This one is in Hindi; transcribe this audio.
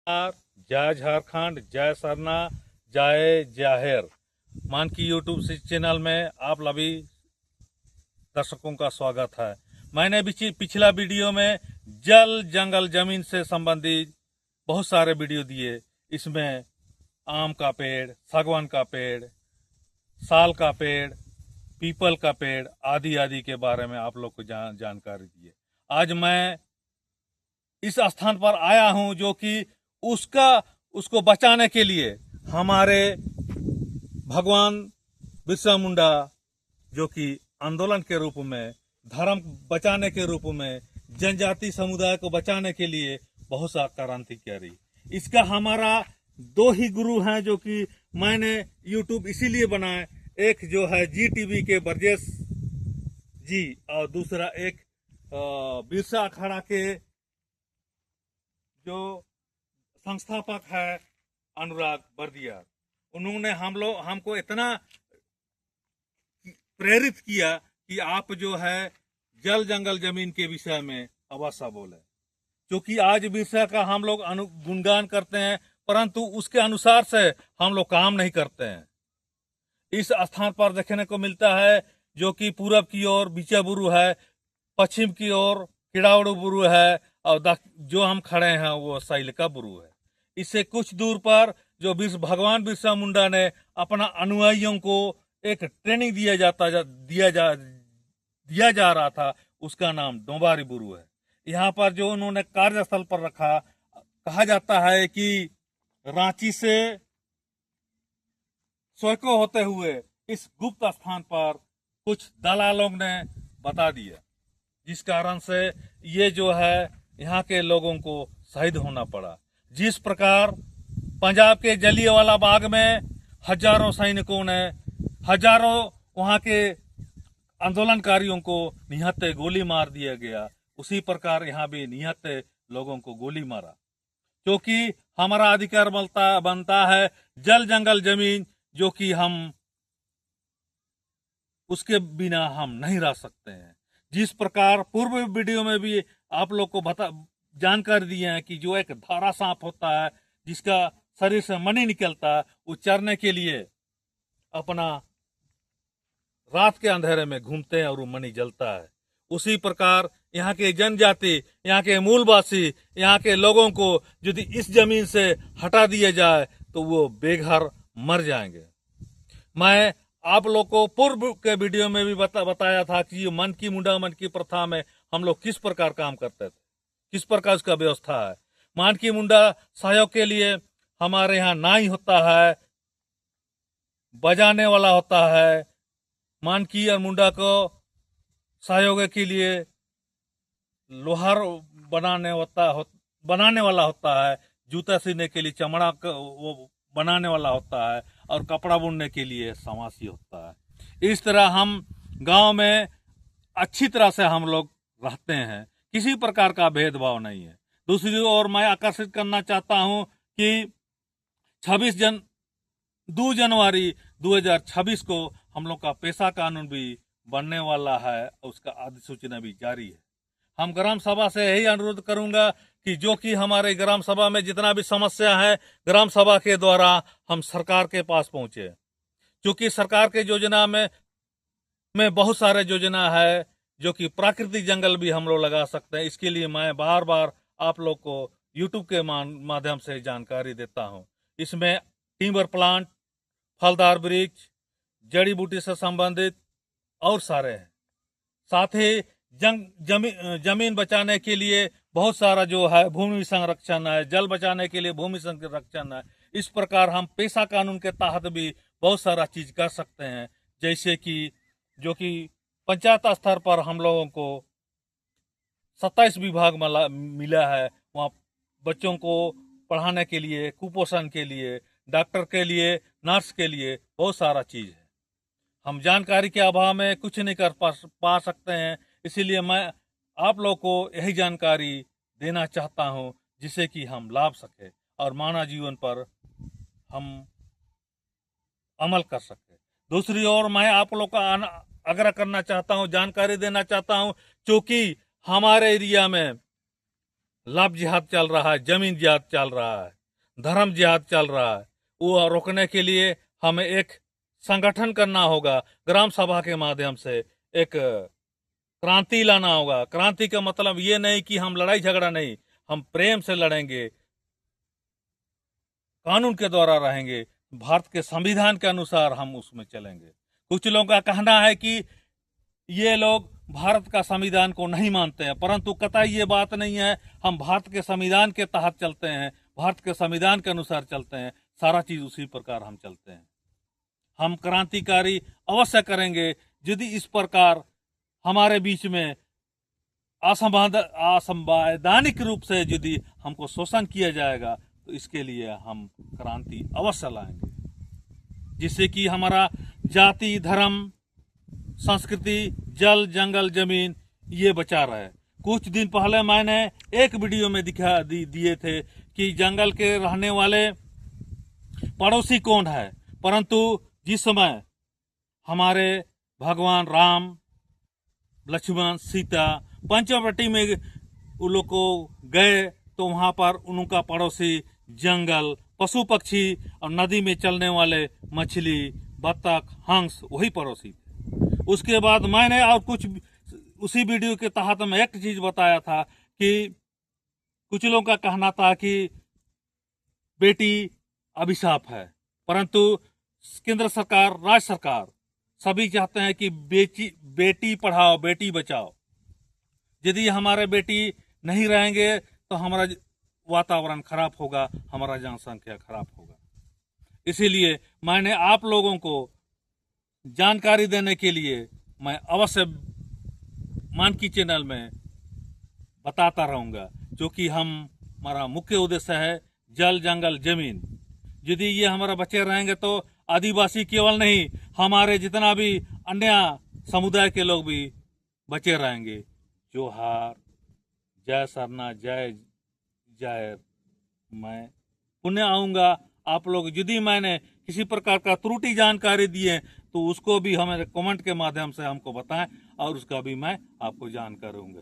जय झारखंड, जय सरना, जय जाहिर। मान की यूट्यूब चैनल में आप सभी दर्शकों का स्वागत है। मैंने पिछला वीडियो में जल जंगल जमीन से संबंधित बहुत सारे वीडियो दिए। इसमें आम का पेड़, सागवान का पेड़, साल का पेड़, पीपल का पेड़ आदि आदि के बारे में आप लोग को जानकारी दिए। आज मैं इस स्थान पर आया हूं जो कि उसको बचाने के लिए हमारे भगवान बिरसा मुंडा जो कि आंदोलन के रूप में, धर्म बचाने के रूप में, जनजाति समुदाय को बचाने के लिए बहुत सा क्रांति करी। इसका हमारा दो ही गुरु हैं जो कि मैंने यूट्यूब इसीलिए बनाए। एक जो है GTV के ब्रजेश जी और दूसरा एक बिरसा अखाड़ा के जो संस्थापक है अनुराग बर्दिया। उन्होंने हमको इतना प्रेरित किया कि आप जो है जल जंगल जमीन के विषय में अवश्य बोले, क्योंकि आज बिरसा का हम लोग गुणगान करते हैं परंतु उसके अनुसार से हम लोग काम नहीं करते हैं। इस स्थान पर देखने को मिलता है जो कि पूरब की ओर बीचा बुरु है, पश्चिम की ओर किड़ावड़ू बुरु है और जो हम खड़े हैं वो साइलिका बुरु है। इससे कुछ दूर पर जो भगवान बिरसा मुंडा ने अपना अनुयायियों को एक ट्रेनिंग दिया जा रहा था, उसका नाम डोंबारी बुरु है। यहाँ पर जो उन्होंने कार्यस्थल पर रखा, कहा जाता है कि रांची से सैकड़ों होते हुए इस गुप्त स्थान पर कुछ दलालों ने बता दिया, जिस कारण से ये जो है यहाँ के लोगों को शहीद होना पड़ा। जिस प्रकार पंजाब के जलियांवाला बाग में हजारों सैनिकों ने हजारों वहां के आंदोलनकारियों को निहत्थे गोली मार दिया गया, उसी प्रकार यहाँ भी निहत्थे लोगों को गोली मारा, क्योंकि हमारा अधिकार बनता है जल जंगल जमीन, जो कि हम उसके बिना हम नहीं रह सकते हैं। जिस प्रकार पूर्व वीडियो में भी आप लोग को जानकारी दिए हैं कि जो एक धारा सांप होता है जिसका शरीर से मनी निकलता है, वो चरने के लिए अपना रात के अंधेरे में घूमते हैं और वो मनी जलता है। उसी प्रकार यहाँ के जनजाति, यहाँ के मूलवासी, यहाँ के लोगों को यदि इस जमीन से हटा दिया जाए तो वो बेघर मर जाएंगे। मैं आप लोग को पूर्व के वीडियो में भी बताया था कि ये मन की मुंडा मन की प्रथा में हम लोग किस प्रकार काम करते थे, किस प्रकार उसका व्यवस्था है। मान की मुंडा सहयोग के लिए हमारे यहाँ नाई होता है, बजाने वाला होता है। मान की और मुंडा को सहयोग के लिए लोहार बनाने वाला होता है, जूता सीने के लिए चमड़ा वो बनाने वाला होता है और कपड़ा बुनने के लिए समासी होता है। इस तरह हम गांव में अच्छी तरह से हम लोग रहते हैं, किसी प्रकार का भेदभाव नहीं है। दूसरी ओर मैं आकर्षित करना चाहता हूं कि 2 जनवरी 2026 को हम लोग का पेशा कानून भी बनने वाला है, उसका अधिसूचना भी जारी है। हम ग्राम सभा से यही अनुरोध करूंगा कि जो कि हमारे ग्राम सभा में जितना भी समस्या है, ग्राम सभा के द्वारा हम सरकार के पास पहुंचे, क्योंकि सरकार के योजना में बहुत सारे योजना है जो कि प्राकृतिक जंगल भी हम लोग लगा सकते हैं। इसके लिए मैं बार बार आप लोग को यूट्यूब के माध्यम से जानकारी देता हूं। इसमें टिम्बर प्लांट, फलदार वृक्ष, जड़ी बूटी से संबंधित और सारे हैं। साथ ही जमीन बचाने के लिए बहुत सारा जो है भूमि संरक्षण है, जल बचाने के लिए भूमि संरक्षण है। इस प्रकार हम पेशा कानून के तहत भी बहुत सारा चीज कर सकते हैं, जैसे कि जो कि पंचायत स्तर पर हम लोगों को 27 विभाग मिला है। वहाँ बच्चों को पढ़ाने के लिए, कुपोषण के लिए, डॉक्टर के लिए, नर्स के लिए बहुत सारा चीज है। हम जानकारी के अभाव में कुछ नहीं कर पा सकते हैं, इसीलिए मैं आप लोग को यही जानकारी देना चाहता हूं जिससे कि हम लाभ सके और मानव जीवन पर हम अमल कर सके। दूसरी ओर मैं आप लोग का आग्रह करना चाहता हूं, जानकारी देना चाहता हूं, क्योंकि हमारे एरिया में लव जिहाद चल रहा है, जमीन जिहाद चल रहा है। धर्म जिहाद चल रहा है, वो रोकने के लिए हमें एक संगठन करना होगा, ग्राम सभा के माध्यम से एक क्रांति लाना होगा। क्रांति का मतलब ये नहीं कि हम लड़ाई झगड़ा नहीं, हम प्रेम से लड़ेंगे, कानून के द्वारा रहेंगे, भारत के संविधान के अनुसार हम उसमें चलेंगे। कुछ लोगों का कहना है कि ये लोग भारत का संविधान को नहीं मानते हैं, परंतु कतई ये बात नहीं है। हम भारत के संविधान के तहत चलते हैं, भारत के संविधान के अनुसार चलते हैं, सारा चीज उसी प्रकार हम चलते हैं। हम क्रांतिकारी अवश्य करेंगे यदि इस प्रकार हमारे बीच में असंवैधानिक रूप से यदि हमको शोषण किया जाएगा, तो इसके लिए हम क्रांति अवश्य लाएंगे, जिससे कि हमारा जाति, धर्म, संस्कृति, जल, जंगल, जमीन ये बचा रहे। कुछ दिन पहले मैंने एक वीडियो में दिए थे कि जंगल के रहने वाले पड़ोसी कौन है, परंतु जिस समय हमारे भगवान राम, लक्ष्मण, सीता पंचवटी में उन लोग को गए तो वहां पर उनका पड़ोसी जंगल, पशु पक्षी और नदी में चलने वाले मछली, बत्तख, हंस वही पड़ोसी थे। उसके बाद मैंने और कुछ उसी वीडियो के तहत मैं एक चीज बताया था कि कुछ लोगों का कहना था कि बेटी अभिशाप है, परंतु केंद्र सरकार, राज्य सरकार सभी चाहते हैं कि बेटी पढ़ाओ, बेटी बचाओ। यदि हमारे बेटी नहीं रहेंगे तो हमारा वातावरण खराब होगा, हमारा जनसंख्या खराब होगा। इसीलिए मैंने आप लोगों को जानकारी देने के लिए मैं अवश्य मान की चैनल में बताता रहूंगा, जो कि हमारा मुख्य उद्देश्य है जल, जंगल, जमीन। यदि ये हमारा बचे रहेंगे तो आदिवासी केवल नहीं, हमारे जितना भी अन्य समुदाय के लोग भी बचे रहेंगे। जोहार, जय सरना, जय जय। मैं पुनः आऊंगा। आप लोग यदि मैंने किसी प्रकार का त्रुटि जानकारी दिए तो उसको भी हमें कमेंट के माध्यम से हमको बताएं और उसका भी मैं आपको जानकारी दूंगा।